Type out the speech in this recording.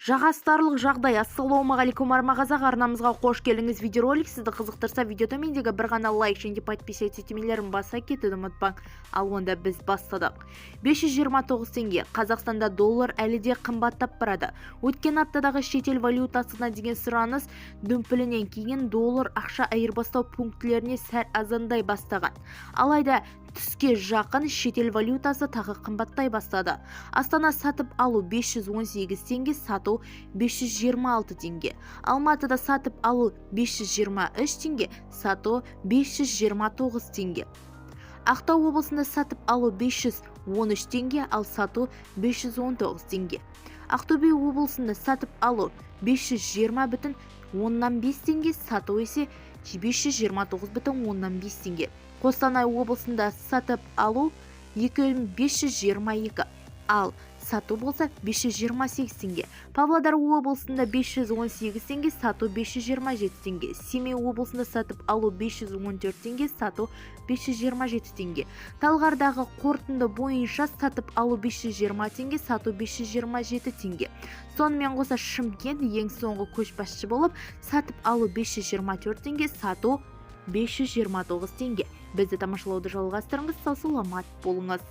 Жағастарлық жағдай. Ассалаумағалейкум армағазақ, арнамызға қош келдіңіз. Видеоролик сізді қызықтырса, видео төмендегі бір ғана лайк және подписать етемелерін баса кетуді ұмытпаң. Ал онда біз бастадық. 529 теңге. Қазақстанда доллар әлі де қымбаттап барады. Өткен аптадағы шетел валютасына деген сұраныс дүмпілінен кейін доллар ақша айырбастау пунктілеріне сәл азандай бастаған. Алайда түске жақын шетел валютасы тағы қымбаттай бастады. Астана сатып алу 518 теңге, сату 526 теңге. Алматыда сатып алу 523 теңге, сату 529 теңге. Ақтау облысында сатып алу 513 теңге, ал сату 519 теңге. Ақтөбе облысында сатып алу 520,15 теңге, сату есе 529,15 теңге. Қостанай облысында сатып алу 2522, ал сату болса 528 теңге. Павлодар облысында 518 теңге, сату 527 теңге. Семей облысында сатып алу 514 теңге, сату 527 теңге. Талғардағы қорытынды бойынша сатып алу 520 теңге, сату 527 теңге. Сонымен қоса Шымкент ең соңғы көшбасшы болып, сатып алу 524 теңге, сату 529 теңге. Бізді тамашалауды жалғастырыңыз, сау саламат болыңыз.